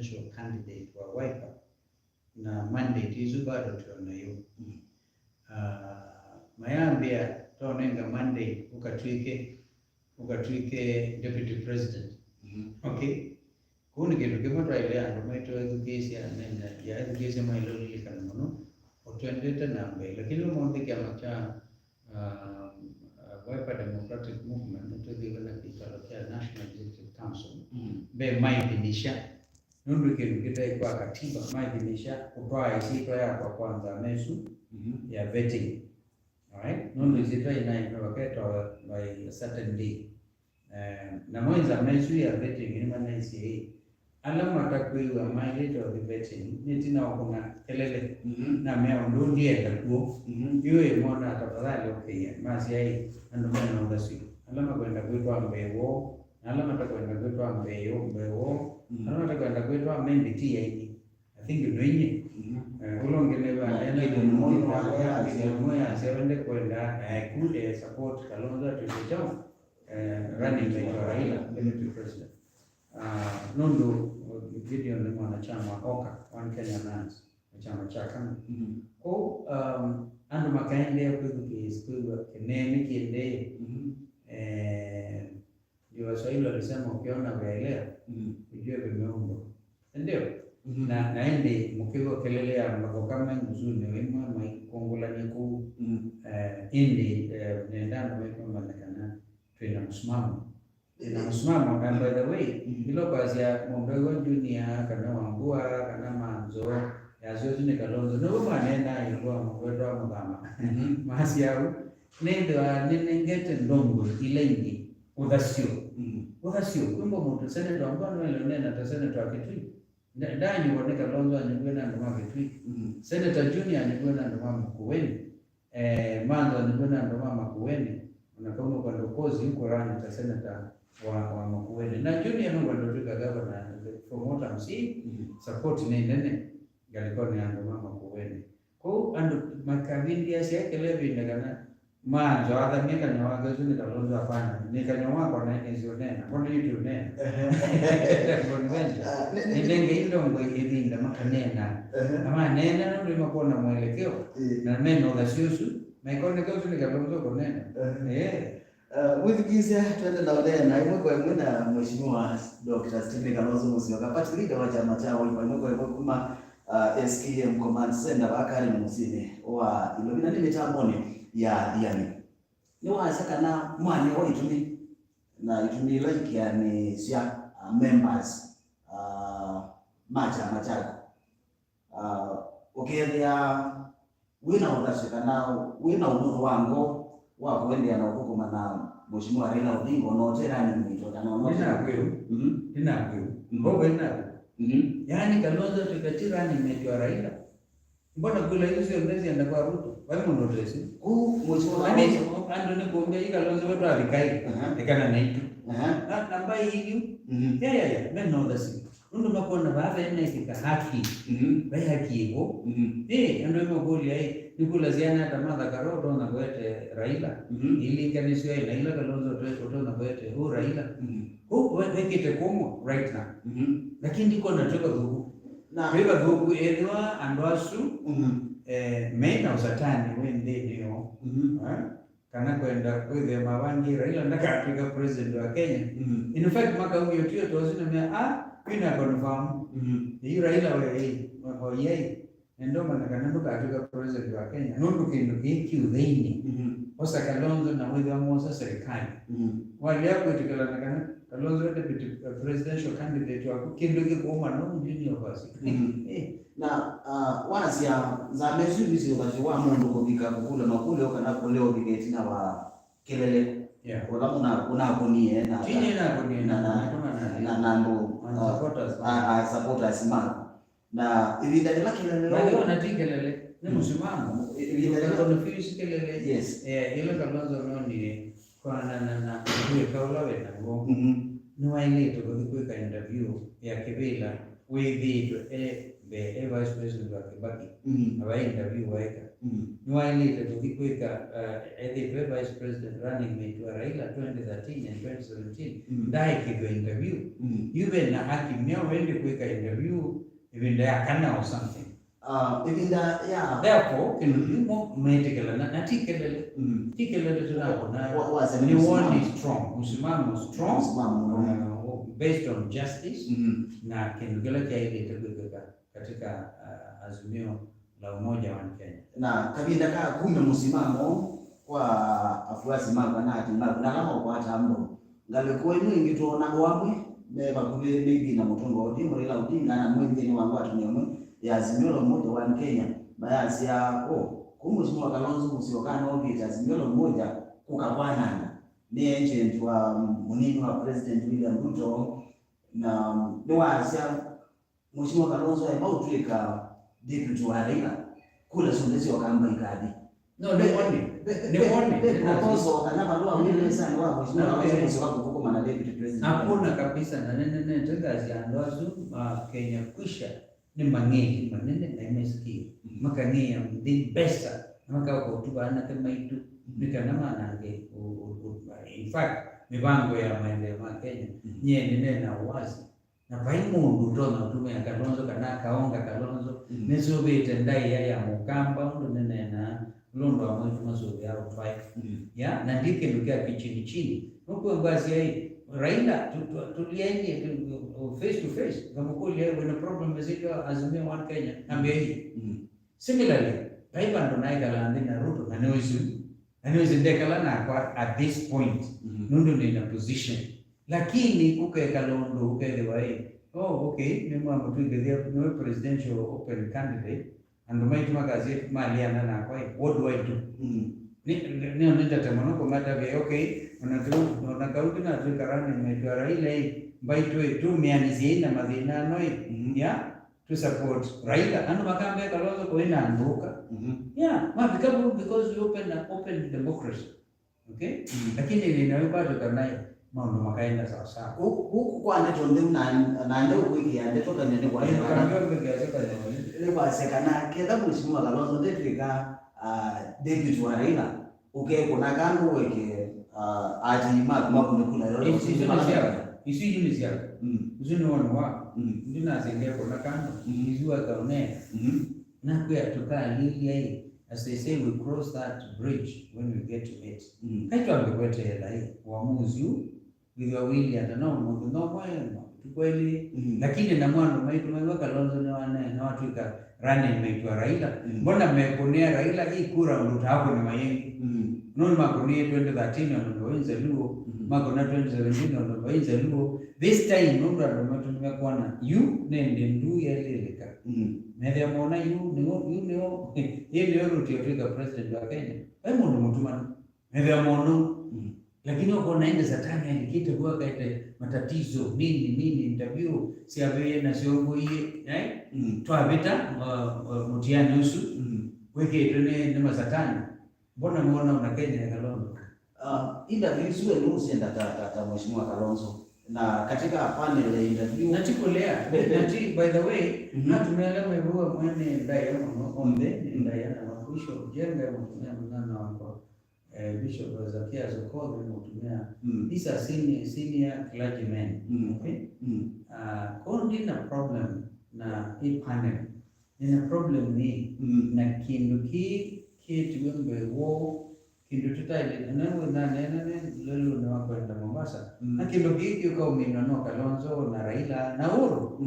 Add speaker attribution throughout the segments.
Speaker 1: presidential candidate wa Wiper na mandate hizo bado tunayo. Mayambia tuonenga mandate ukatwike deputy president. Okay, kuni kitu kimoto ile ando maito education ya education mailo likana mono otwendete nambe, lakini umeonde kama cha Wiper Democratic Movement tukiona kitokea National Executive Council be maidhinisha nundu kitu kidai kwa katiba maidhinisha kutoa isito ya kwa kwanza mesu ya vetting. Alright, nundu isito inaitwa by a certain day. Na mwenza mesu ya vetting ni maana isi alama takwiwa mailito of the vetting nitina wakuna kelele na mea ndundi ya takuo yue mwana tafadhali okay masi ai andumana na udasi alama kwenda kuitwa mbewo alama takwenda kuitwa mbewo alama takwenda kuitwa mendi tia hii I think nwenye ulongelewa ena moya sevende kwenda kude support Kalonzo tulichao running mate wa Raila deputy president. Nundu video ni mwanachama Oka One Kenya Lands chama cha kama ko andu makaende kwa keneni kiende ndio Waswahili walisema ukiona vyaelea ujue vimeundwa ndio na naende mkiwa kelele ya mambo kama mzuri wema maikongula niku indi nendana wema manakana tuna msimamo na msimamo. And by the way ilo kazi ya Mbai junior kana Wambua kana Manzo ya zote ni Kalonzo no manena ilikuwa mwedo wa Mukamba mahasi yao nende ngete ndongo ilengi udasio kumbo mtu senator ambao nena ta senator kitu ndani wa Kalonzo anigwena ndo kitu senator junior anigwena ndo mkuweni Manzo anigwena ndo mkuweni unakaona kwa ndokozi huko rani ta senator wa Makueni na junior nungu ndotuka governor promoter msi support nene galikuwa ni ando Makueni ko ando makabindi ya siya kelebi ndagana Manzo adhamika ni wagazu ni Kalonzo hapana nikanyoa kwa na hizo nena mbona YouTube nena nidenge hilo mgwidi nda makanena ama nena ndio mkona mwelekeo na neno la siusu maikone kauzu ni Kalonzo kwa nena
Speaker 2: Withikizia twende na ule na imwe kwa imwe na Mheshimiwa Dr. Stephen Kalonzo Musyoka party leader wa chama chao imwe kwa kuma SKM command center bakari musine wa ilobina ni mitamboni ya Athiani ni wasaka na mwane wa itumi na itumi like yani sia members macha ukethia wina udashika na wina udhuru wango wa kuendea na hukuma na Mheshimiwa Raila Odinga no tena ni mito na no
Speaker 1: nina mbogo yani Kalonzo tukatira ni mito Raila mbona kula hizo mbezi anakuwa Ruto wao ndo dresi
Speaker 2: Mheshimiwa
Speaker 1: ando ni kuongea Kalonzo wetu alikai ikana na itu na Mbai hivi ya mimi no dasi ndo makona baba ina ikika haki bai haki hivyo ndio imegoli ai nikula ziana tamadha karodo na kwete Raila ili kanisio ina ila Kalonzo toto na kwete Raila wekite komo right now lakini ndiko natoka huko na beba huko edwa andwasu mena usatani wende ndio kana kwenda kwethe mawangi Raila ndaka Africa president wa Kenya in fact maka huyo tio tozina kuna confirm hii Raila wewe hoyei ndio maana kana katika president wa Kenya nundu kindu hiki udhaini osa Kalonzo na wewe amosa serikali wale hapo itikala kana Kalonzo deputy presidential candidate wa kindu kiko no junior basi
Speaker 2: na wazia za mezuzi wa mundu kubika kukula na kule kana kuleo bigeti na wa kelele wala una konie na
Speaker 1: chini na konie
Speaker 2: na ndo supporters mako na ilidai laki
Speaker 1: leo wanatingelele ni msimamo ilidai confuse kelele
Speaker 2: yes
Speaker 1: ile Kalonzo no ni kwa na hiyo kaula wena ngo ni waile to kwa interview ya Kibila with the vice president wa Kibaki na interview waika ni waile to kwa the vice president running mate wa Raila 2013 and 2017 dai kido interview yube na haki mia wende kwa interview even there can or something.
Speaker 2: Even that, yeah.
Speaker 1: Therefore, can you medical na tikele tunako na ni one is strong, msimamo strong, based on justice na kinugela kaide katika azimio la umoja wa Kenya.
Speaker 2: Na kabinda ka kumbe msimamo kwa afuasi manga na ati na kama kwa tambo ngalikuwa mwingi tuona wamwe beba kule bibi na mutongo odimo ila udinga na mwingi ni wangu atumyomwe ya azimio la umoja wa Kenya bayasi ya kumuzimwa Kalonzo musiokana obita azimio la umoja kukabwana ni agent wa munini wa President William Ruto na ni wasia mheshimiwa Kalonzo aibautrika deputy wa Raila kula sondezi wakamba ikadi.
Speaker 1: No, they want
Speaker 2: the proposal kanaba lwa mwile sana wa mheshimiwa Kalonzo wako kuko mana deputy president.
Speaker 1: Hakuna kabisa na nene tega ziandoazu Kenya kwisha ni mangi manene na MSK makania the best maka ko tubana kama itu nikanama nange in fact mibango ya maendeleo ya Kenya nene na wazi na vaimundu tona utumia Kalonzo kana kaonga Kalonzo nesobete ndai ya Mukamba ndo nene na londo wa mwetu mazoezi ya 5 ya na ndike ndukia chini huko ngazi hii Raila tulienge face to face kama kule when a problem is it azimio one Kenya ambia hii similarly Raila ndo naye kalandi na Ruto anaweza ndekala na kwa at this point nundo ni na position lakini uke Kalonzo uke lewae okay mimi mwa mtu ngedia no presidential open candidate and my magazine maliana na kwa what do I do ni nenda tamano kwa mata be okay unakauti na tukarani mmetua Raila Mbai tu mianizi na madina noi ya to support Raila and Mukamba Kalonzo kwa ina anduka yeah because we open democracy okay lakini ninayoba tukanai mambo makaenda sawa sawa
Speaker 2: huku kwa ndeto ndio na ndio wiki ya ndeto kana ndio kwa ile kwa sekana kenda mheshimiwa Kalonzo ndefika deputy wa Raila kuna kangu weke ati makuna kuna lolo
Speaker 1: isi unisi yako uzuni wa ndina zengea kuna kangu izua kaone na kwa tukaa lili as they say we cross that bridge when we get to it kaito ambekwete hela hii uamuzi with your will and no kweli lakini na mwana maitu Kalonzo na watu ika running maitu Raila mbona mmeponea Raila hii kura ndo hapo ni mayengi noni makonie 2013 ndo wenza luo makona 2017 ndo wenza luo this time ndo ndo matumia kuona you nende ndu ya leleka nende mona you ndio ile Ruto yotika president wa Kenya hebu ndo mtumana nende mono lakini uko naenda satani alikita kwa kaite matatizo nini interview si abe na sio boye twabeta mutiani nusu weke tene na satani mbona muona una Kenya ya Kalonzo
Speaker 2: interview sio ndio usienda ta mheshimiwa Kalonzo na katika panel ya interview
Speaker 1: nachikolea by the way natumeelewa hivyo mwene ndaya onde ndaya na mwisho jenga mtumia mnana wako Bishop Zakia Zokoro mtumia these are senior clergymen okay kuna problem na hii panel ina problem ni na kindu tiwembe wo kindu tutaile na lelo na wakwenda Mombasa na kindu yuko minano Kalonzo na Raila na Uhuru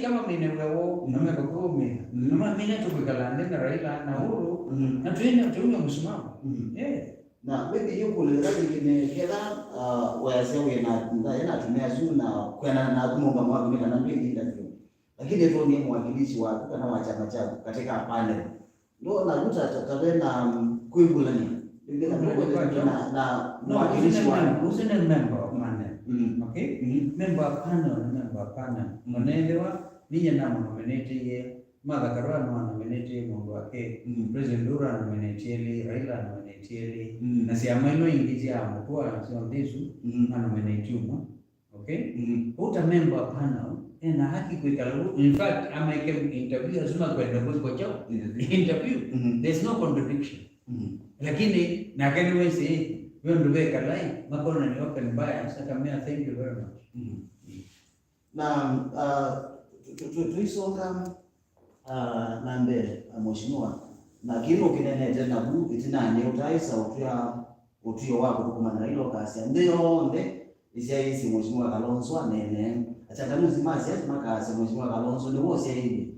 Speaker 1: kama minewewo nameka kumi nama mine tukikalande na Raila na Uhuru na tuina msimamo
Speaker 2: na maybe yuko le ngine kila wayasewe na tumia zuu na kwenda na kumomba mwa na mbili interview lakini ndio ni mwakilishi wa kana wa chama chako katika panel ndio nakuta tatavena kuibulani na mwakilishi wa
Speaker 1: usine member of panel okay member panel manaelewa ninyi na nominate ye mother Karwana nominate mungu wake president Dura nominate Raila nominate na si ameno ingizi ya mtua sio ndizo nominate mu okay uta member panel na haki kuikala in fact ama interview azuma kwenda kwa chao interview there's no contradiction lakini na kani wewe wewe ndio weka line makona ni open Mbai sasa kama thank you very much
Speaker 2: Na tuisonga na mbele mheshimiwa na kino kinene tena bu itinane utaisa utio wako kukumana hilo kasi ndio nde isiaisi mheshimiwa Kalonzo anene achakanuzi mazi ati makasi mheshimiwa Kalonzo ni wose hivi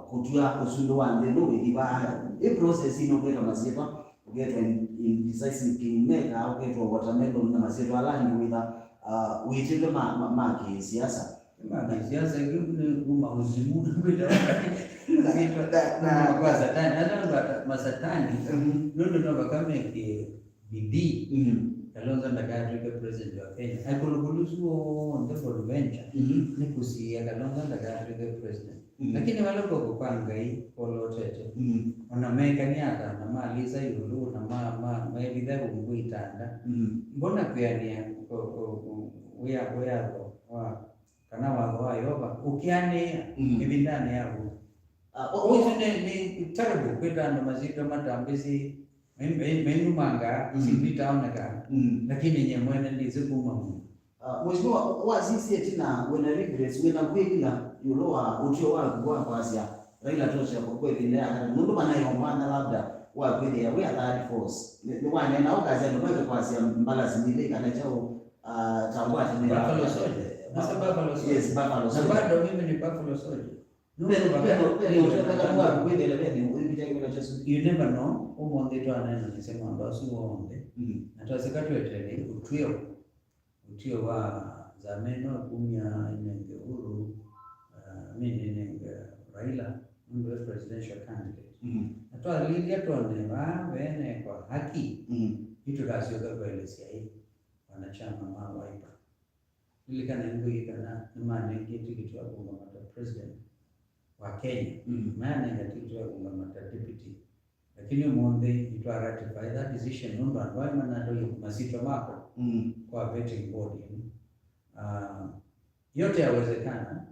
Speaker 2: kutua usundo wa ndelo ikiba e process ino kwenda mazito ugetwa in decisive kingmaker au kwenda watermelon na mazito align with uitile maki siasa
Speaker 1: siasa nguma uzimu kwenda na kwa satani hata masatani ndio kama ke bidii Kalonzo ndakatuika president wa Kenya akulugulusuo ndivyo venture ni kusia Kalonzo ndakatuika president lakini wale kupanga hii polotete wanameka niata na maliza yulu na maibidha kuitanda mbona kuania wa kana wa yoba ukiane ibindani yako ni terrible kwenda na mazito matambisi menu manga sipita onaka lakini nyemwene ndize kumamu
Speaker 2: mheshimiwa wazisi etina wena regrets wena kwila yuloa utio wa kwasia Raila tosha kwa kweli ndio mundu banayo mwana labda wa kweli ya we are force ni wane na okazi ndio kwa kwasia mbala zimile kana chao tambua tena
Speaker 1: Buffalo Soldier basa Buffalo Soldier
Speaker 2: yes Buffalo Soldier
Speaker 1: bado mimi ni Buffalo Soldier you never know umonde to anana nisema basi uonde nataka tuetele utio wa zameno kumya inenge huru mimi nenge Raila ndio presidential candidate natoa lilia tuone wene kwa haki kitu kasi kwa kuelezea hii wanachama wa Wiper ili kana ngui kana imani kitu wa kuongoza president wa Kenya maana ngatitu wa kuongoza deputy lakini monde itwa ratify that decision ndo ambayo manado masito mako kwa vetting body yote yawezekana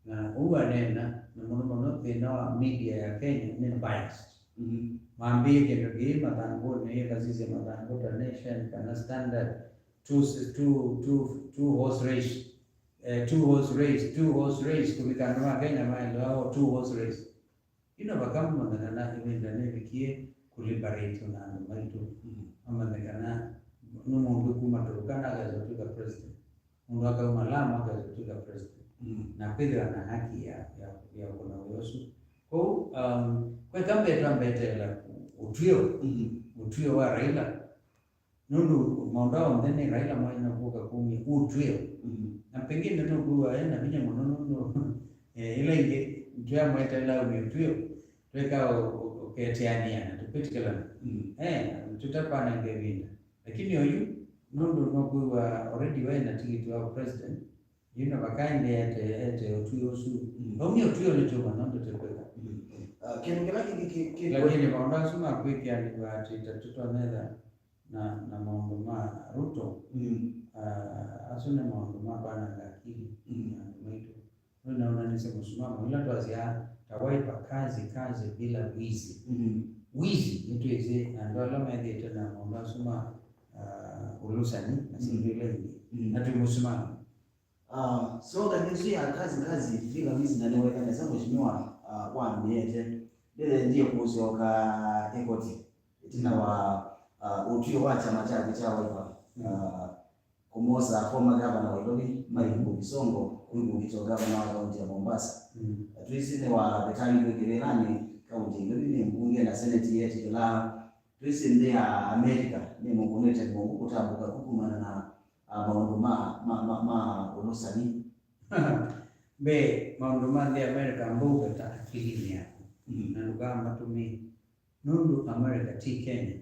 Speaker 1: na huwa nena na mnono wa media ya Kenya ni biased maambie kitu matango ni kazi ya matango ta nation kana standard two horse race kumikana Kenya mailo au two horse race bakama mandana imendane bikie kuliberate na maitu amandana numundu kumaturukana gazotuka president mundu akamalama gazotuka president na pedra na haki ya kuna uyosu kwa kambe tambetela utio wa Raila nundu maundao mdene Raila mwana kuka kumi utio na pengine ndio kuwa na vinya mnono ile inge ndio mwetela utio tweka oketiania tupitikala tutapana ngevina lakini huyu nundu nokuwa already wena tikiti wa president bakande ate utio su ndio utio licho nando tepeka
Speaker 2: kinongela
Speaker 1: lakini maunda suma kwiki alibati tatuto nela na mambo ma Ruto asune mambo ma bana akili mwetu unaona nisema msimamo ila tuazia tawaipa kazi bila wizi mtu eze ndio alama yake tena mambo suma ulusani asingile na tumusimama
Speaker 2: so kanisa kazi bila wizi na ndio kana sema mheshimiwa waambiete ile ndio kuzoka ekoti tena wa utio wa chama chake cha Wiper kumosa former governor wa Nairobi Mbai Songo huyu ndio governor wa kaunti ya Mombasa tuisine wa betani kugererani kaunti ile ni mbunge na senate yetu la tuisine ya America ni mungunete mungu kutambuka kukumana na maunduma unosani
Speaker 1: be maunduma ndi America mbuga ta akili yako na lugamba tumi nundu America ti Kenya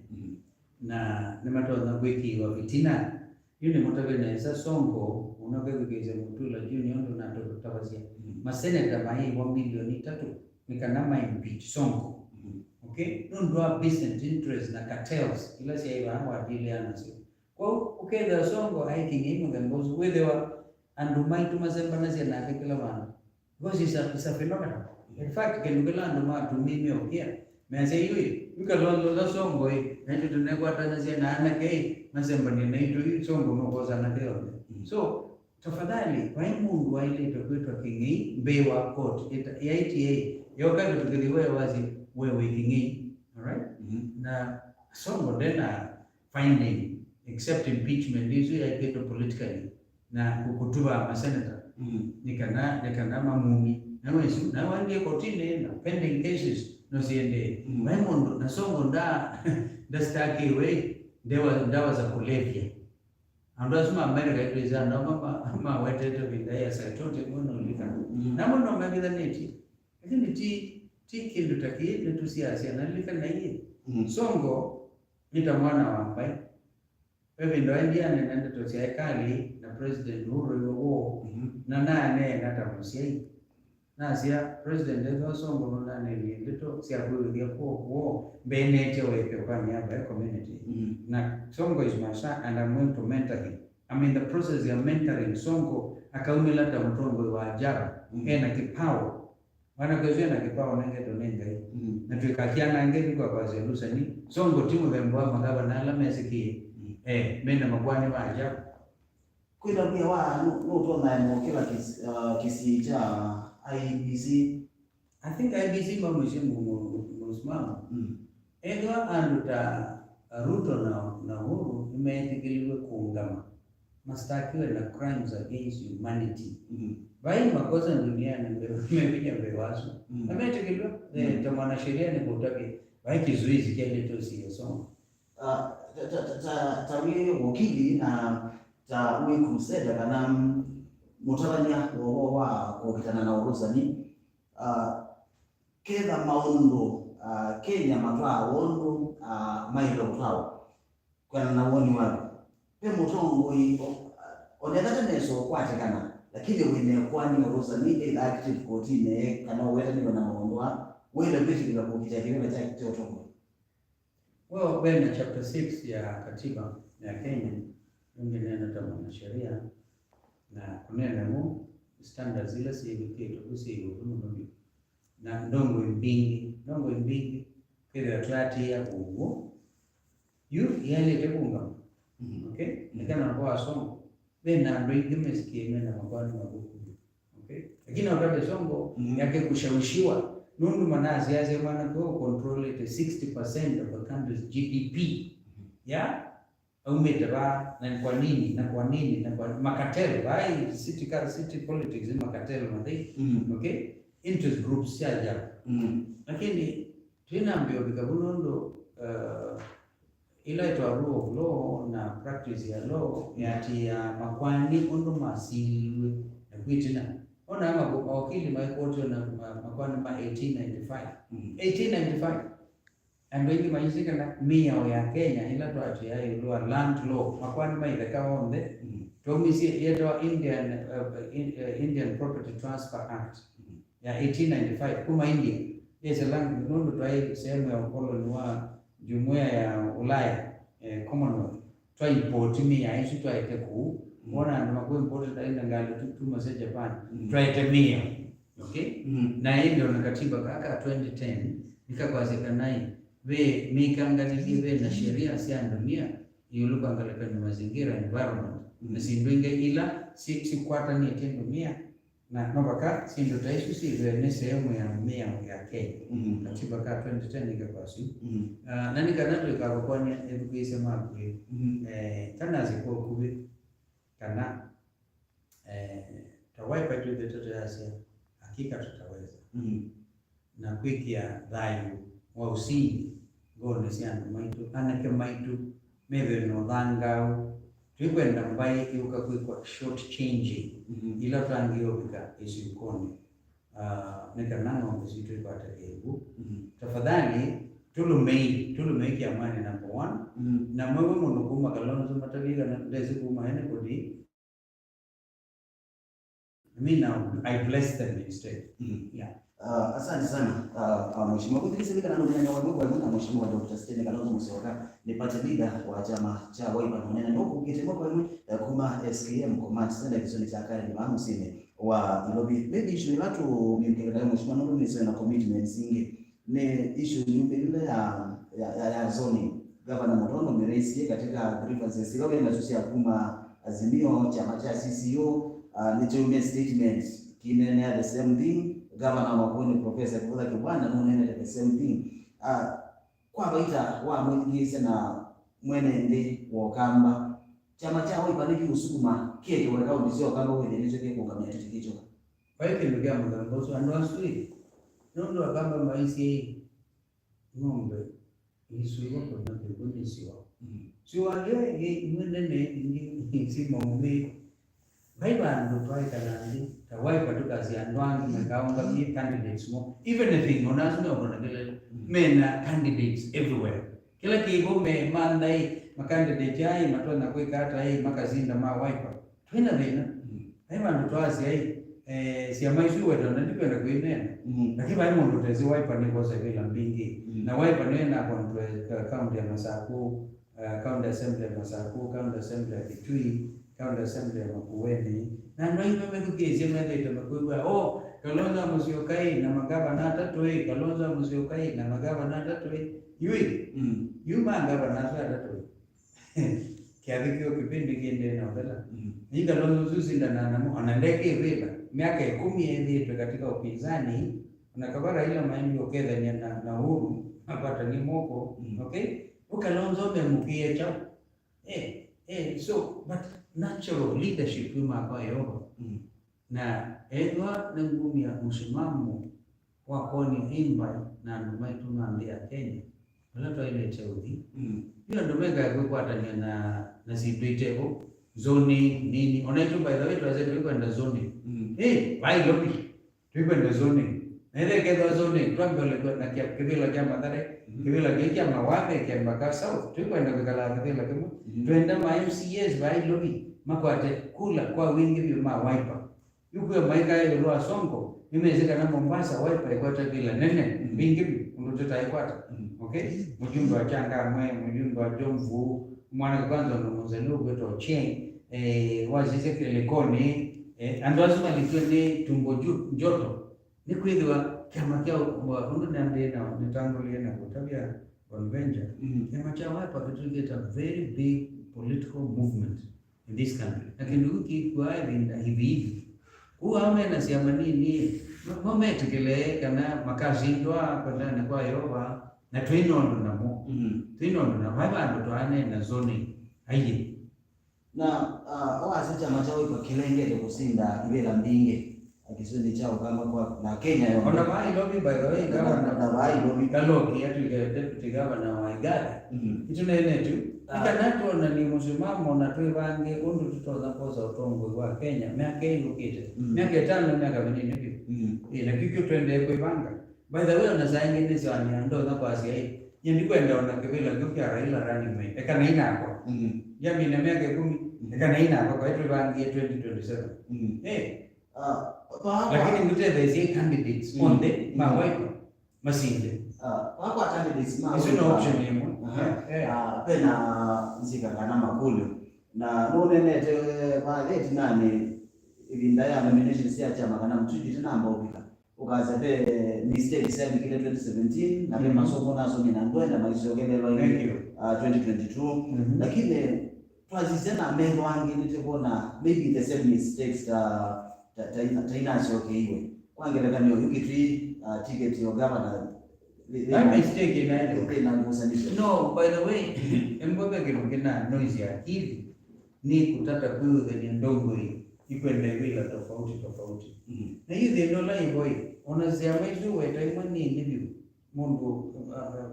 Speaker 1: na nimatoza wiki wa vitina yule mutabeneza Sonko unagegeza mutula junior ndo na tutawazia maseneta mai 1 milioni 3 nikanama impeach Sonko okay ndo business interest na cartels ila si aiba wa dili anasi kwa ukenda Sonko hiking ngambozo wedewa andumai tumazemba nazi na kila bana because is a phenomenon in fact kenugela anduma tumimi okia meanze yui Kalonzo Songo ndio tunekwa tena zina na kai nasema ni ndio Songo ngoza na leo so tafadhali kwa mundu waile tokwetwa kingi mbewa court ya ITA yoka tukiliwe wazi wewe kingi. All right. Na songo tena finding except impeachment hizo ya kitu politically na kukutuba masenata nikana mamumi na wewe na wandie kotini na pending cases no siende Raymond na songo nda staki we ndawa za kulevya andazuma America iliza na mama wetete bidaya saitote mwono lika na mwono mabida neti lakini ti kindu takiye tu siasa na lika na yeye songo nita mwana wa Mbai wewe ndo India nenda to serikali na president Uhuru yuko na nane natamusia na sia president ndio songo nane ndio sia kurudia kwa benete wewe kwa niaba ya community na songo is my son and I'm going to mentor him. I'm in the process of mentoring songo akaumila ta mtongo wa ajabu na kipao wana kazi na kipao nenge donenga na tukakiana ngeni kwa zelusa ni songo timu vembo magaba na ala mesiki mena mabwani wa ajabu
Speaker 2: kwenda pia wa no to na kila kisi cha IBC.
Speaker 1: I think IBC msimamo edwa aluta Ruto na Uhuru imetikiliwe kuungama mastakiwe na crimes against humanity bai makosa duniani mmekuja mbewazo ametikiliwe tamana sheria ni kutake bai kizuizi kile tu sio so tawie wakili na tawe crusade kana mutaranya wa kokitana na urusani kedha maundo Kenya matwa wondo mailo tao kana na woni wapi pe mutongo onedata neso kwatekana lakini wene kwani urusani ile active court ne kana weta ni na maondwa wele bishi bila kukita kiwe cha kitoto. Well, when chapter 6 ya katiba ya Kenya ndio tamana sheria na kunena mu standards zile sivikie tukusi urumu na ndongo mbingi kile atlati ya kungu yale tekunga okay nikana kwa songo bena bringi mesikie na mabwana mabuku okay lakini wakati songo yake kushawishiwa nundu manazi yaze mwana kwa control it 60% of the country's GDP ya umetaba na kwa nini na kwa makatelo bai city politics ni makatelo madai okay interest groups ya lakini tunaambia bikabunondo ila ito rule of law na practice ya law yati ya makwani ondo masiwe na kuitina ona ama wakili maikoto na makwani ma 1895 and wengi majisika na mia ya Kenya ila tuache ya ilo land law makwani ma ileka onde tomisi yeto Indian Property Transfer Act ya 1895 kuma India yesa land nondo twai sehemu ya ukoloni wa jumuiya ya Ulaya Commonwealth twai import mia hizo twaite ku mbona ndo makwe import ndaenda ngalo tutuma se Japan twaite mia okay na hiyo ndio katiba kaka 2010 nikakwazekana we mikangani we na sheria si dunia yuluka ngaleka ni mazingira environment na sindwinge ila si kwata ni tendo mia na mabaka sindo taishi si ni sehemu ya mia ya Kenya katiba ka 2010 nikakwasi na nikanato ikakwani edukisema kwe kana ziko kubi kana tawaipa tu detoto yase hakika tutaweza na kwikia dhayu wa usingi gone siano maitu anake maitu mebe no dhangau tukwenda Mbai kiuka kwa short changing ila tangio bika isikoni nikananga ngisitu ipata hebu tafadhali tulumei amani number 1 na mwewe munukuma Kalonzo matabiga na ndezi kuma hene kodi I bless them instead. Yeah.
Speaker 2: Asante sana mheshimiwa kutikisika na ndugu yangu kwa mheshimiwa Dr. Stephen Kalonzo Musyoka ni party leader wa chama cha Wiper Munene ndio kukitemwa kwa mwe kuma SKM command center kisoni cha kale ni mamusine wa lobby maybe issue la tu mkengela mheshimiwa ndio ni sana commitment singi ni issue ni ile ya zone governor Mutondo meraisi katika grievances ile na sisi kuma azimio chama cha CCO nitumie statement kinene the same thing governor wakoni professor kwa kibwana none the same thing kwa baita wa mwingise na mwene ndi wokamba chama chao ipaniki usukuma kile weka udisio kama wewe ndicho kile kukamia tatizo
Speaker 1: kwa hiyo ndio mgambozo anwasui nondo akamba maisi ngombe isuiwa kwa ndio siwa siwa ye mwene si maume baiba ndo twai kalandi tawai patuka ziandwangi mekaonga mi candidates mo even if you know kuna kile mena candidates everywhere kila kigo me mandai makandidate yai matona kweka hata hii makazinda ma wiper twina bina baiba ndo twazi ai si amaishu wedo na ndipenda kuinena lakini baiba ndo tezi wiper ni kosa bila mbingi na wiper nena kwa county ya Masaku county assembly ya Masaku county assembly ya Kitui county assembly ya Makueni na ndio hivyo mekukezia mende tumekuwa Kalonzo Musyokai na magavana tatu Kalonzo Musyokai na magavana tatu yui magavana tatu kiadhikio kipindi kiende na wala ni Kalonzo Susinda na anandeke vile miaka 10 hivi katika upinzani unakabara ile maeneo okeza ni na uhuru hapata ni moko okay Kalonzo memukie chao so but natural leadership yuma kwa yoba na edwa na ngumi ya msimamo wa koni Mbai na ndio tunaambia Kenya wala ile chaudi hiyo ndio mega kwa hata na sibiteko zoning nini onaito by the way tuanze kwenda zoning why lobi kwenda zoning na ile kwa zoning twambele na kia kibila cha Mathare kibila kia Mawabe kia Mbaka South kwenda kukala kibila kama twenda ma MCAs why lobi makwate kula kwa wingi vya ma wiper yuko maika ile roa songo imezeka na Mombasa wiper ikwata bila nene wingi ndio tutaipata okay mjumbe wa changa mjumbe wa Jomvu mwana kwanza ndo mzalo kwetu Cheng wazise kile koni andozo malitwe tumbo joto ni kwidwa kama kwa ndo ndande na nitangulia na kutabia convention kama cha wiper kitu a very big political movement in this country lakini ukikuwa hivi uame na siama nini moment kile kana makazindwa kwenda ni kwa yoba na twinondo na mo twinondo na baba ndo ane na zone aije
Speaker 2: na wasi chama chao iko kilengete kusinda ibela mbinge akisudi chao kama kwa na Kenya yo
Speaker 1: ona bai lobby by the way
Speaker 2: na bai lobby
Speaker 1: kaloki yetu ile deputy governor wa Igada kitu nene tu ikanato na ni msimamo na twebange undu tutoza poza utongo wa Kenya miaka ilokite miaka 5 miaka 20 na kikyo twende kwibanga by the way na zaingi ni zani ndo na kwa asia hii yendikwenda ona kibila kukya Raila running mate ekana ina hapo yami na miaka 10 ekana ina hapo kwa twebange 2027 lakini mteze candidates on the mawaipa masinde
Speaker 2: kwa candidates
Speaker 1: is no option anymore
Speaker 2: pena nzika kana makulu na nonenete baadhi nani ibinda ya nomination sia chama kana mtuji tena ambao pika ukaza pe mistake sasa kile 2017 na pema masomo nazo mina ngwenda malizogele lwa 2022 lakini twazizena mengo wangi nitekuona maybe the same mistakes taina shoke iwe kwangela kanyo ukitri ticket yo governor
Speaker 1: that mistake
Speaker 2: inaenda
Speaker 1: no by the way mboga kirukina noise ya hivi ni kutata kuyo the ndongo hii ikwenda bila tofauti na hiyo ndio la hivyo onazia maizu wetu imani ndivyo mungu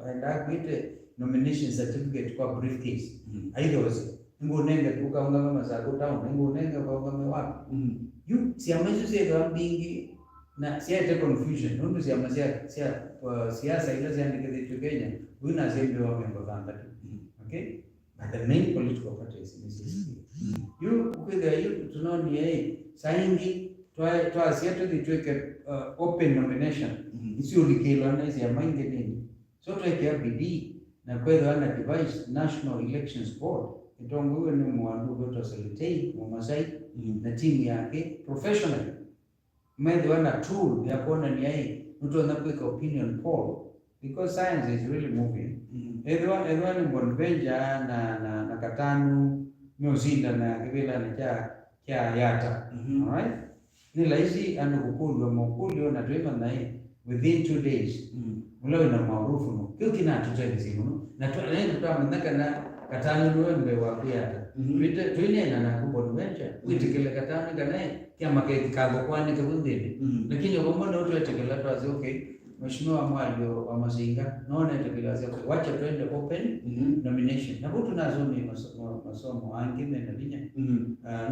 Speaker 1: anakuite nomination certificate kwa briefcase aidoze ngonenge tukaunga kama za town ngonenge kwa wapi you siamazu sio mbingi na siate confusion ndio siasa ile ziandike Kenya una zembe wa member kanda okay but the main political parties in this you tunaoni saingi twa siate ditweke open nomination isio likelo na ya maingi nini so tuweke bidii na kwenda na device National Elections Board itongo ni mwandu wetu facilitate Masai na timu yake professional made one tool ya kuona ni ai mtu anakuweka opinion poll because science is really moving everyone ni mgonvenja na katanu miozinda na kibila na cha kia yata. Alright? Ni laisi anu kukulwa mkulio na tuima nae within 2 days. Mlo ina maarufu no. Kio kina tutende simu na tunaenda tutamnaka na katani nuembe wa kuyata. Tuine na kubwa venture. Witikile katani kanae kia makeki kago kwani kabundini. Lakini ukomona utu wetekela tuwazi okay. Mheshimiwa Mwalio wa Mazinga naona itakilazia wacha twende open nomination na hutu nazumi masomo angime na binya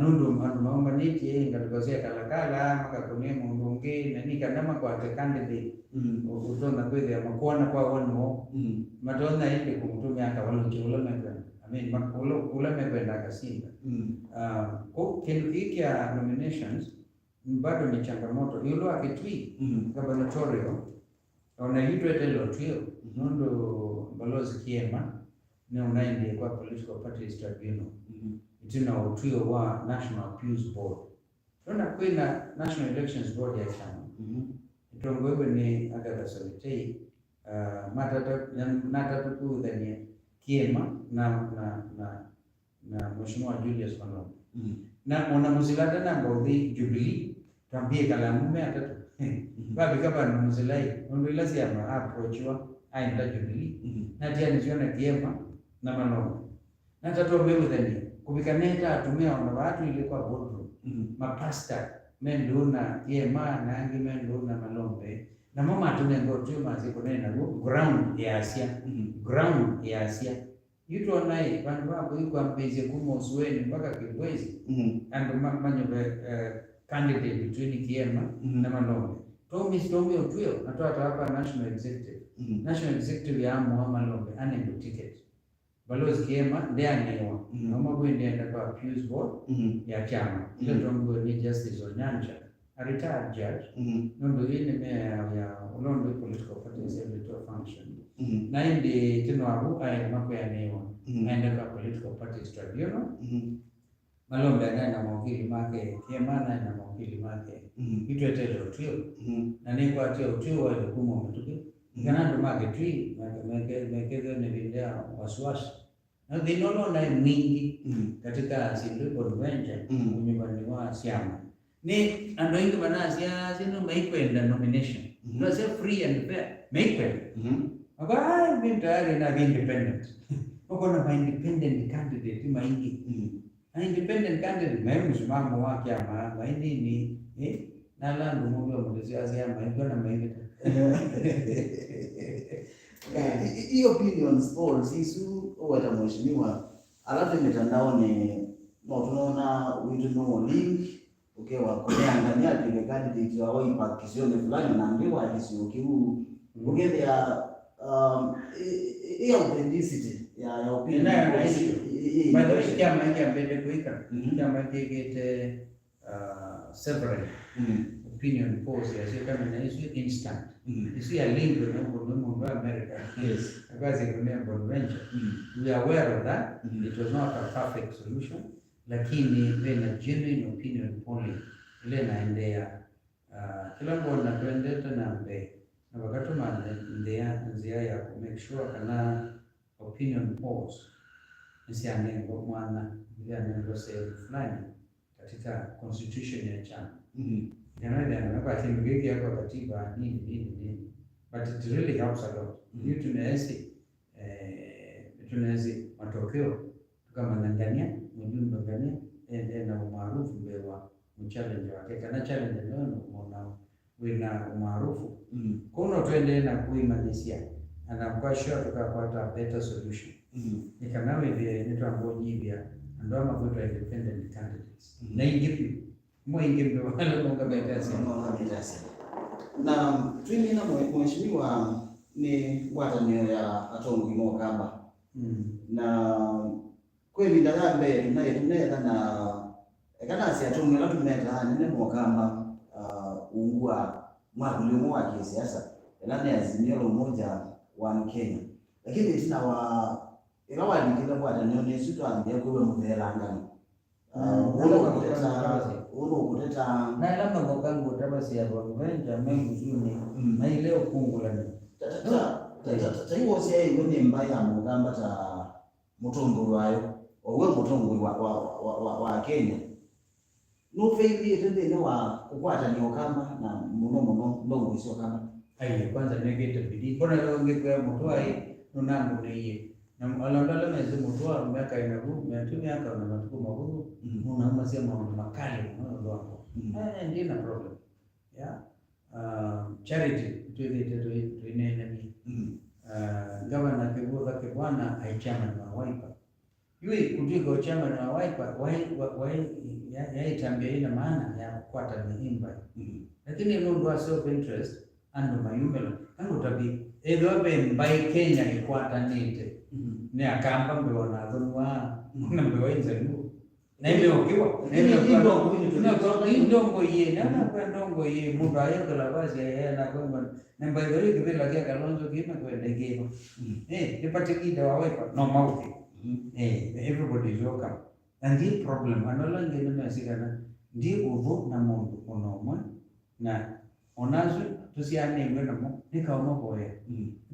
Speaker 1: nundu maomba niti ngatukazia kalakala maka kunia mbunge na nika ndama kwa candidate utona kweli ya makuana kwa wano matona ile kumtumia akawalo kiulama kwa makulo ulama kwenda kasinda kwa kinukia nominations bado ni changamoto yulo akitwi gubernatorial unaitwa telo trio nondo balozi kiema na unaende kwa political parties tribunal itina utrio wa National Appeals Board tuna kwenda National Elections Board ya chama itongowe ni Agatha Solitei matata tu dhania kiema na Mheshimiwa Julius Malonga na unamuzilada na mbodhi Jubilee tambie kalamume atatu babi kaba numuzilai undilazi ya approachwa aenda Jubilee na tiani ziona kiema na Malonga na tatu mbele dhani kubikaneta atumia wana watu ilikuwa boardroom mapasta menduna kiema na angi menduna Malombe na mama atunengo tu maziko nena ground ya Asia yuto onai bandu wako yuko ambeze kumo suweni mpaka Kibwezi and manyo candidate between Kiema na Malombe Tommy Otuyo natoa hapa National Executive ya Malombe ane ticket balozi Kiema ndiye anewa mama bwende ndaka Appeals Board ya chama ile tongo ni Justice Onyanja a retired judge nondo ile ya Ulondo political party secretary function na indi tinoabu ay mako ya newa naenda kwa political parties tribunal Malombe na mawakili make Kiema na mawakili make itwetelo trio na ni kwa trio wale kumo mtuki kana ndo make twi mekeze ne binda waswasi na dinono na mingi katika Simple Adventure nyumbani wa Siama ni andoingi banasia sino maikwenda nomination no say free and fair maikwenda aba bintari na independent uko na independent candidate maingi independent candidate mimi msimamo wake ama maini ni na langu mmoja mmoja Siama iko na maingi
Speaker 2: hiyo opinions polls isu wata mheshimiwa alafu mitandaoni no tunaona wito link ukiwa kuangalia ile candidate wao ipakisione fulani naambiwa isiyokiu ukendea hiyo authenticity ya opinion
Speaker 1: bado kama ingia mbele kuika kama kigete several opinion polls ya kama na hizo instant isi ya link na kwa America akazi kuna convention we are aware of that it was not a perfect solution lakini when a genuine opinion polling ile naendea kila mmoja anaendeta na mbe na wakati maandea nzia ya make sure kana opinion polls isianengo mwana ile anengo sehemu fulani katika constitution ya chama na kwa kimgeki yako katiba nini but it really helps a lot you tunawezi matokeo kama Tanzania mjumbe Tanzania na umaarufu bewa mchallenge wake kana challenge leo unaona wina umaarufu kuna tuende na kuimalizia anakuwa sure tukapata better solution ni kama wewe ni tuamboji vya ndio ama kwa independent candidates na ingipi mwingi ndio wale bonga betasi
Speaker 2: na twini na mheshimiwa ni watanio ya atongi Mukamba na kweli ndagambe tunayenda na kana si atongi la tumeta nene Mukamba ungua mwagulimo wa kisiasa ndani ya Azimio moja wa Kenya lakini tuna wa ikawa nikile kwa watanio ni sito ambia kwa mvelangani kuteta
Speaker 1: na labda ngokangu tabasi ya Rwanda mengi zuni na ile ukungula ni
Speaker 2: taiwo sie ngoni Mbai ya Mukamba ta mutongo wayo owe mutongo wa Kenya no faili tende no wa kukwata ni okamba na muno ndongo sio kama
Speaker 1: kwanza negate bidii mbona leo ngekwa mtu ai nunambo neye na alondala mezi mtu wa miaka inabu miaka na matuko mabudu unauma sia mambo makali ndo hapo ndio na problem yeah charity to inenemi governor kibuga kibwana aichama na waipa yule kujigo chama na waipa wai yaitambia ina maana ya kukwata mimba lakini ndo self interest ando mayumelo ango tabi edobe Mbai Kenya ikwata nite ne akamba mbeona dhunwa na mbewenza ndu na ile okiwa ndongo ye na kwa ndongo ye muda yako la basi ya na kwa na Mbai gari kivela kia Kalonzo kima kwa ndege nipate kida wawepa no mauti everybody is welcome and the problem anola ngene masikana ndi uvu na mundu onomwe na onazo tusiane ngweno nikaoma boya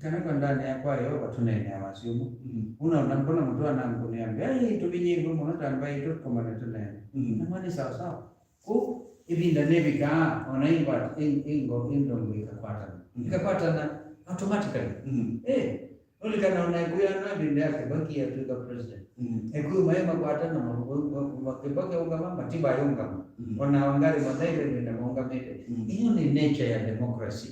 Speaker 1: kana kwa ndani ya kwa yo batunene abasiumu unaona mbona mtu ananguniambia tubinye ngo mona tambai to komana tunene namani sawa sawa ku ibinda nebika onaimba ingo ikakwata na automatically ulikana unaikuya na binda yake baki ya tuka president ekuwa maema kwata na makibaka ungama matiba yungama ona wangari madai na monga mete hiyo ni nature ya democracy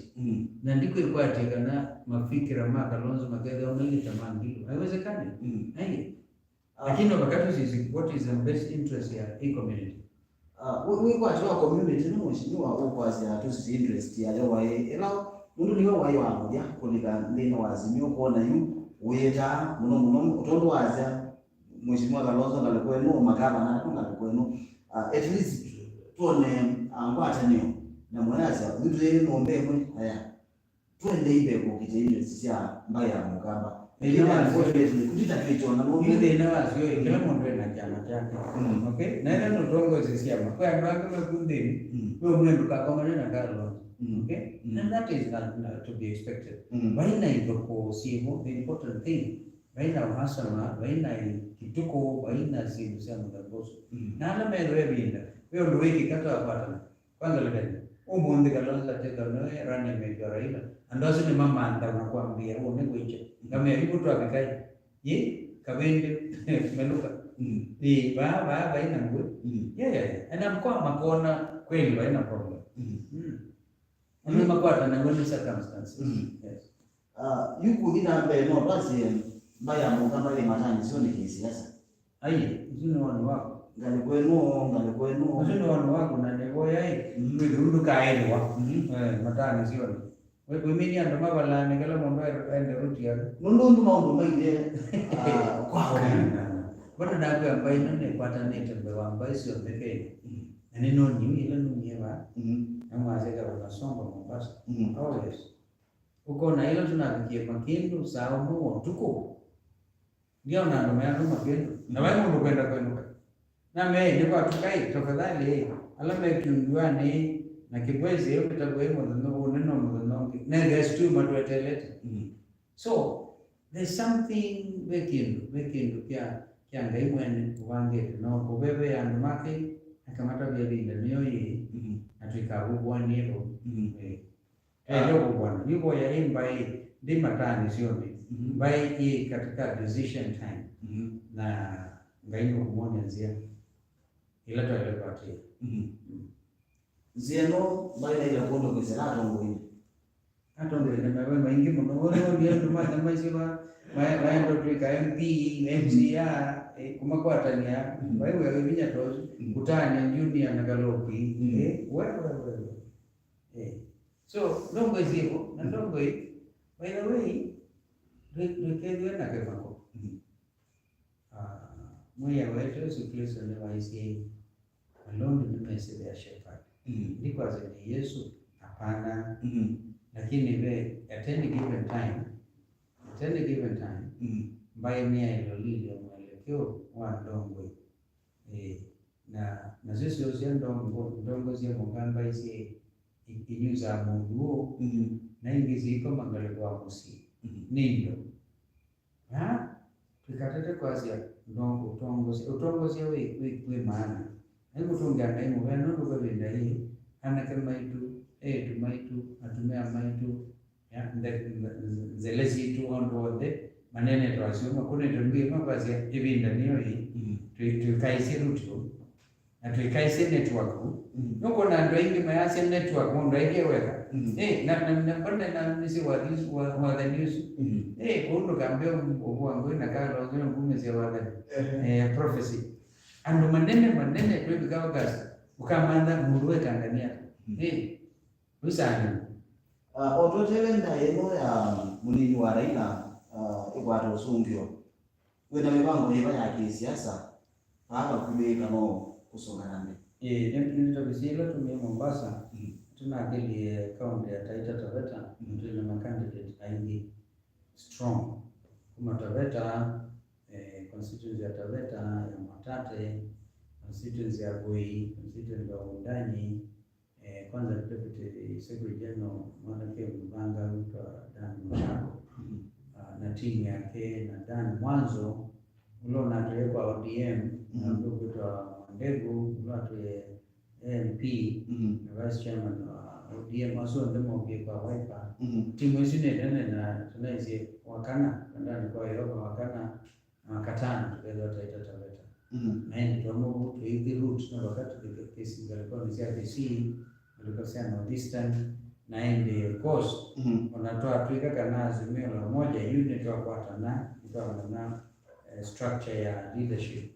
Speaker 1: na ndiko ilikuwa tegana mafikira Kalonzo magedha onalita mangilo haiwezekani lakini wakati sisi what is the best interest ya a community
Speaker 2: we kwa tu community no mheshimiwa uko asia tu si interest ya leo ela mundu niwe wayo wangu ya kulika ndino wazimio kuona yu weta muno utondo waza mheshimiwa Kalonzo ngalikwenu magavana ngalikwenu at least tuone angwata niyo na mwanaza vitu nombe mwe haya twende ibe kukite ile sisi ya Mbai ya Mukamba kutita kitu na mundu
Speaker 1: ile na wazio kila mundu ana chama chake okay na ile ndongo sisi ya kwa ndaka kundi wewe mwendo kama na Kalonzo okay and that is not to be expected baina iko simu the important thing baina uhasama baina kituko baina simu sema mdaboso na ala mewe binda wewe ndio wiki kata apata kwanza lekani umunde Kalonzo teka no rane mejora ila andozo ni mama anda unakwambia uone kuiche kama ilipo abikai ye kabende meluka ni baina ngwe yeah and amkwa makona kweli baina problem makwata na ngoni circumstances yes
Speaker 2: yuko ina mbe no basi Mbai ya Mukamba ile matani sio ni kisiasa
Speaker 1: zino wanu wako
Speaker 2: ngalikwenu
Speaker 1: zino wanu wako na nego yai ndu kaelewa matani sio wewe mimi ando mabala ngala mombe ende ruti ya
Speaker 2: nundu maundu maide kwa
Speaker 1: bado na Mbai nne kwata nete mbe wa Mbai sio pekee neno ni ile nunyewa amazeka wanasonga Mombasa always uko na hilo tunafikia makindu sawa muo tuko ndio na ndo maana makindu na wewe ndo kwenda kwenu na mimi ndipo tukai tafadhali alama kiunduani na kibwezi hiyo kitabuemo neno mdono na guys tu matwetelete so there's something wekindu kia ngaimwene uvange no kubebe ya ndumake akamata vya linda niyo Afrika ubwani hivyo ndio bwana yuko ya Mbai ndi matani sio Mbai katika decision time na ngaino kumwona nzia ila tuelepatia
Speaker 2: zeno Mbai ile kondo kizela ngoi
Speaker 1: hata ndio na wewe maingi mno ndio ndio maisha maendo tuika MP MCA kumakwa tania wewe vinya tozi kutani junior na galopi wewe so ndongo zipo na ndongo hii by the way rekebwe na kefako mmoja wetu sikilizo ni waisi alone ni message ya shepherd ndiko azeni Yesu hapana lakini we at any given time Mbai nia ilo lile mwelekeo wa ndongo na sisi osio ndongo zia Mukamba isi inyuza mungu na ingizi iko mangale kwa musi nindo tukatete kwa zia ndongo utongo zia we maana hebu tunga ndai mu bano ndo benda hii ana kama itu tumaitu atumia maitu ya zelezi tu ondo de manene twasoma kuna tumbi mabazi ibinda niyo hii tukaise rutu na tukaise network nuko na ndo ingi mayase network ndo ingi weka na banda na nisi wa the news kundo kambeo wangu na Kalonzo ngumeze wa prophecy ando manene twebikawa gasa ukamanda muruwe Tanzania usani
Speaker 2: ototevenda eno ya munini wa Raila ikwata usungio wena mipango ya kisiasa hapa kubeka no kusonga nane
Speaker 1: ndio bisilo tumie Mombasa tuna akili kaunti ya Taita Taveta tuna makandidate aingi strong kuma Taveta constituency ya Taveta ya Mwatate constituency ya Boi constituency ya Undani kwanza deputy secretary general mwanake Mbanga kwa Dan Mshako na timu yake na Dan mwanzo ulo na kwa ODM na ndio kwa Mwandegu ulo atoe MP na vice chairman wa ODM also ndemo kwa Wiper timu hizi na tunaizi wakana ndani kwa hiyo wakana katana tukaenda Taita Taveta na ndio tuamua tuithi route na wakati kesi zilikuwa ni CRDC Lucas distant na ende course wanatoa Afrika kana azimio la moja unit wa kuatana na structure ya leadership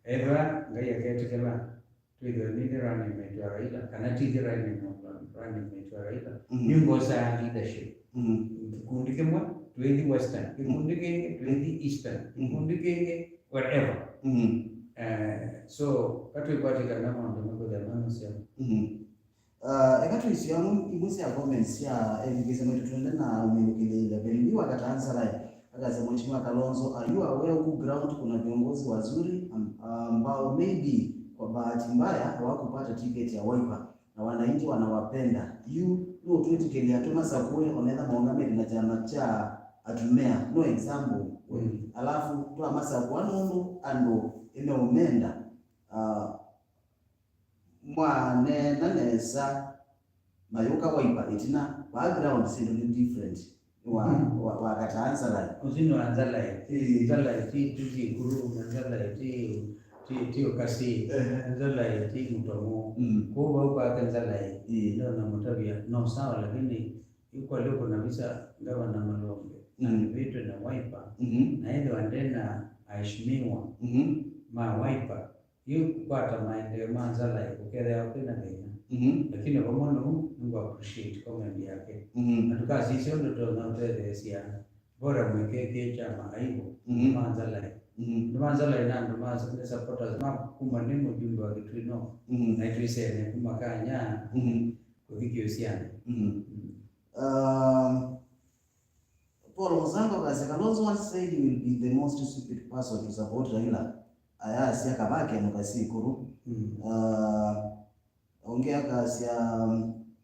Speaker 1: era ngai akaetekela tuiga leader ni meitwa Raila kana tidira ni meitwa Raila nyungo sa leadership kikundi kimwe tuithi western kikundi kingi tuithi eastern kikundi kingi whatever so katu ipatika na mambo mambo ya mama sio ekatu isiamu imusi ya comments ya ngeze mwetu tuende na umenukile beli wakataanza lai akasema mheshimiwa Kalonzo ayua wewe ku ground kuna viongozi wazuri ambao maybe kwa bahati mbaya hawakupata ticket ya Wiper na wananchi wanawapenda you no tweet atuma sakwe oneza maongame na chama cha atumea no example alafu tu amasa kwa nundu ando imeumenda mwane nanesa mayuka Wiper itina background sindo ni different wa kataanza la uzino anzala zala ti guru anzala ti okasi anzala ti mtomo kwa kanzala ndio na mtabia no sawa lakini yuko leo kuna visa ngawa na Malombe na vitu na Wiper na ile wandena aheshimiwa ma Wiper hiyo kupata maendeleo manzala ukere hapo na Kenya lakini kwa maana Mungu appreciate comment yake na tukazi sio ndio tunaotelezea bora mwekeke chama aibu manzala manzala ina ndo supporters ma kuma ni mjumbe wa Kitwino na tuiseme kuma kanya kuvikio siana
Speaker 2: Paul Muzango kasi Kalonzo once said he will be the most stupid person to support Raila aya sia kabake mukasi kuru ongea kasi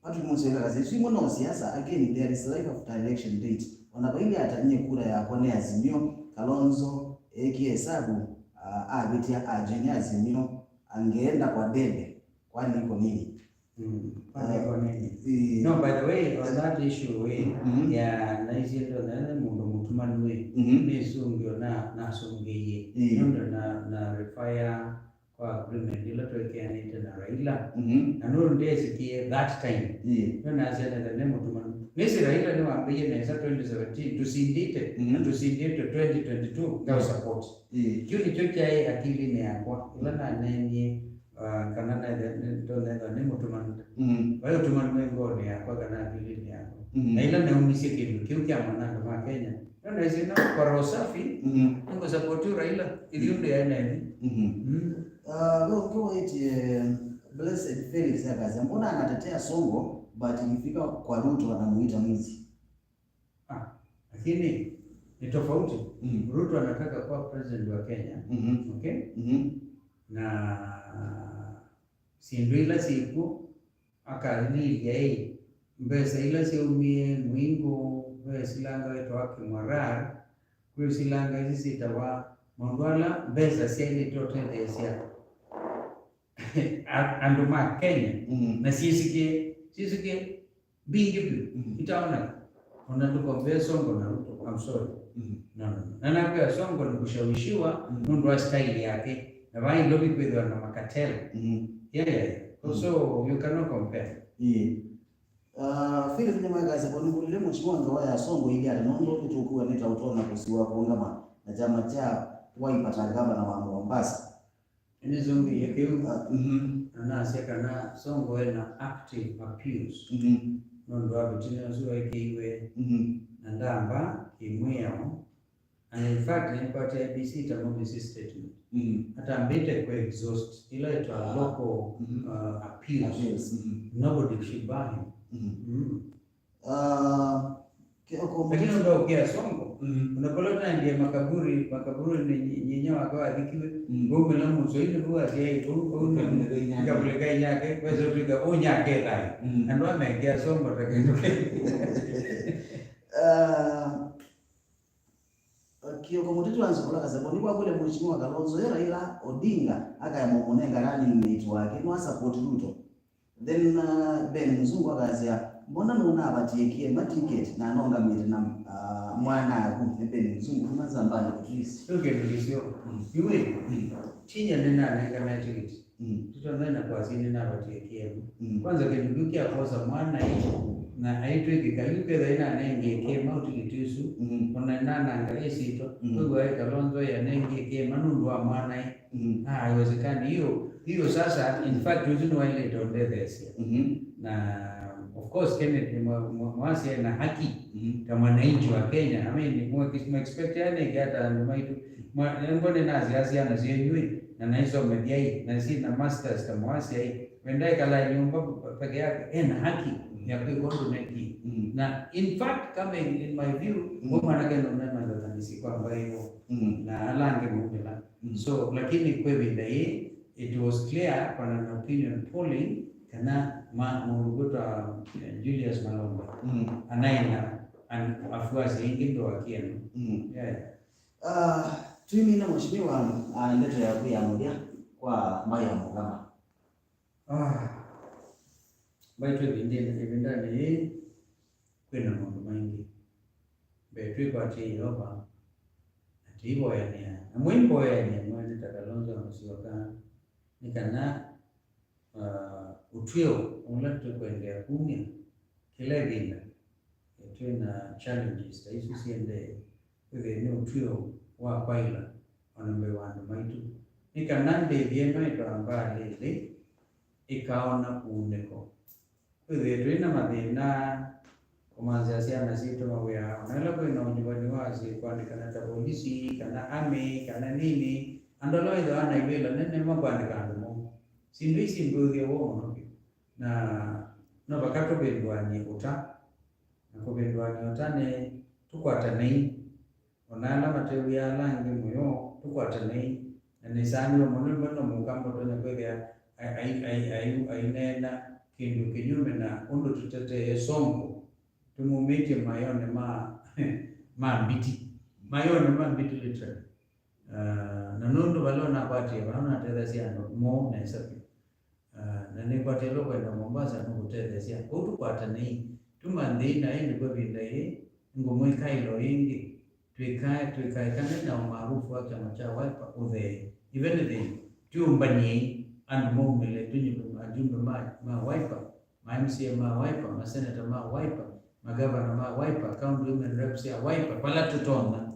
Speaker 2: watu mmoja kasi si mwana siasa again there is life after election date wanabaini atanyie kura ya kone Azimio Kalonzo hesabu abitia ajenya Azimio angeenda kwa debe kwani iko nini
Speaker 1: no by the way on that issue ya naisiendo na mundu mutumanwe nisungio na sungeye ndo na refire kwa agreement ile tuwekeanite na Raila na nuru ndiye sikie that time ndio nasema na mutumanwe nisi Raila ni waambie na 2017 tusindite na tusindite 2022 kwa support hiyo ni chocha akili ni yako ila na nani kana na mutumanwe wao tumanwe ngoni yako kana akili ni yako na ila na umisikie kitu kia mwana kama Kenya ndio zina kwa rosafi ngo support Raila ili ndio yana
Speaker 2: kwa Blessed Felix akaza mbona anatetea Songo but ikifika kwa Ruto anamuita mwizi
Speaker 1: lakini ni tofauti Ruto anataka kuwa president wa Kenya okay na sinduila siku akali yeye mbesa ila siumie mwingo silanga wetu wake Mwarar kwa silanga hizi tawa Mondwala mbesa seli tote desia anduma Kenya na sisike bingi itaona unatukombea Songo na Ruto. I'm sorry. No. Na nakwambia Songo ni kushawishiwa mundu wa style yake na bai lobby kwa na makatela. Yeah. So you cannot compare.
Speaker 2: Vile magaza kwa ningulile mheshimiwa ndoa ya Songo ili atanondo kutokuwa nita utona kusiwa kuungama na chama cha Wiper gavana na Mombasa.
Speaker 1: Ni zombi yake na sekana Songo na active appeals. Nondo abitina zuwa ikiwe na ndamba kimweo. And in fact, in part ABC tamobi statement. Hata mbete kwa exhaust ila ito local appeals. Nobody should buy him. Lakini ndo ukia Songo unakolota ndiye makaburi ni nyenyewa kwa adikiwe ngome la muzoini kwa yeye ngabuleka yake kwa zotika onyake lai ndo ameingia Songo takendo
Speaker 2: Kioko mutito wanzo kula kasabo ni kwa kule mheshimiwa Kalonzo Raila Odinga akayamomonenga running mate wake no support Ruto. Then Ben Mzungu akazia mbona nuna abatiekie maticket na nonga mire na mwana aku Ben Mzungu kuma zambani kutulisi.
Speaker 1: Okay tulisio. Yule chinya nena na ticket. Tutaenda kwa sini na abatiekie. Kwanza kidukia kosa mwana hiyo na aitwe kayuke daina nenge kema utikitusu ona nana angalisi ito kwa Kalonzo ya nenge kema nundwa mwana haiwezekani hiyo sasa in fact uzini wa ile donde this na of course Kenneth mwasi na haki kama wananchi wa Kenya. I mean ni expect yani hata ndumaitu mbone nazi asiana zinyui na hizo media na si na masters kama mwasi wendai kala nyumba peke yake na haki ya kuikondo neki na in fact kama in my view ngoma nageno na ndanisi kwa ambayo na alange mbela so lakini kwa bidai it was clear kwa an opinion polling kana murugota Julius Malomba anaina afuasi ingindo wakiano
Speaker 2: tuimi na mheshimiwa ndeto ya kuya moja kwa Mbai ya Mukamba
Speaker 1: Baitwe bindani kwena mambo mengi betwe pati yoba atibo yani amwimbo yani mwana Kalonzo amsiwaka nikana utwio unataka kuendea kumia kila bila tuna challenges hizo siende wewe ni utwio wa kwaila wanambe wandu maitu nikana ndivye maito ambale ile ikaona uneko wewe tuina madina kumanzia siana sito mawea unala kwenda nyumbani wazi kuandika na polisi kana ame kana nini andolo ndo anaibela nene mabandika ndo sindisi mbudhi wao na bakato bendwani uta na kubendwani utane tukwatanei onala matewi ya langi moyo tukwatanei na nisani wa mwana Mukamba tonya kwega Aineena kindu kinyume na undo tutete Songo tumumite mayone mbiti literally na nundo balona pati bana teresia mo na sapi na ni pati lo kwenda Mombasa no kuteresia utu kwata nei tumande na ende kwa bindai ngomwe kailo ingi tuikae kana na maarufu wa chama cha Wiper udhe even the tumbani and mumele tunyumba ajumbe ma Wiper ma MCA ma Wiper ma senator ma Wiper ma governor ma Wiper county women reps ya Wiper pala tutona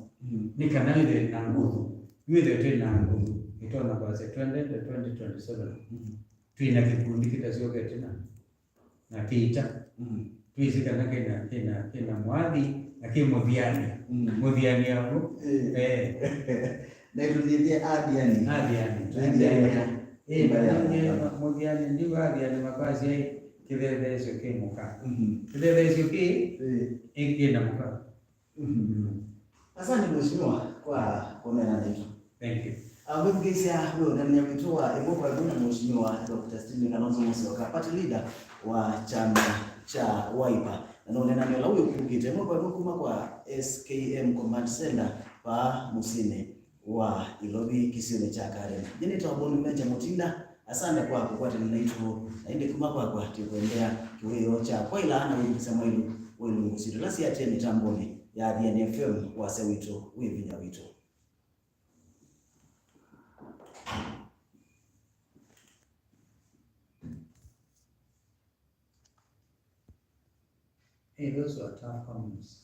Speaker 1: nikana ile na nguvu yule tena nguvu itona kwa 2027 tuina kikundi kitazioga tena na kita tuizika na kena mwadhi lakini mudhiani hapo
Speaker 2: na tulidia Athiani
Speaker 1: mudhiani ndio Athiani makazi kile sio kimuka kile sio ingine muka
Speaker 2: asante mheshimiwa kwa komena letu.
Speaker 1: Thank you.
Speaker 2: Mgisia leo ndani ya vitoa eboka kuna mheshimiwa Dr. Stephen Kalonzo Musyoka party leader wa chama cha Wiper na ndio ndio la huyo kukite eboka kuma kwa SKM Command Center pa Musine wa Ilobi kisione cha Karen. Jeni tawabonu meja mutinda asante kwako kwa tenaitu naende kuma kwa tikuendea kiweyo cha kwa ila ana wingi sema hilo wewe ngusito lasi atie mitamboni ya Athiani FM wase witu wivinya witu.
Speaker 1: Hey, those were tough comments.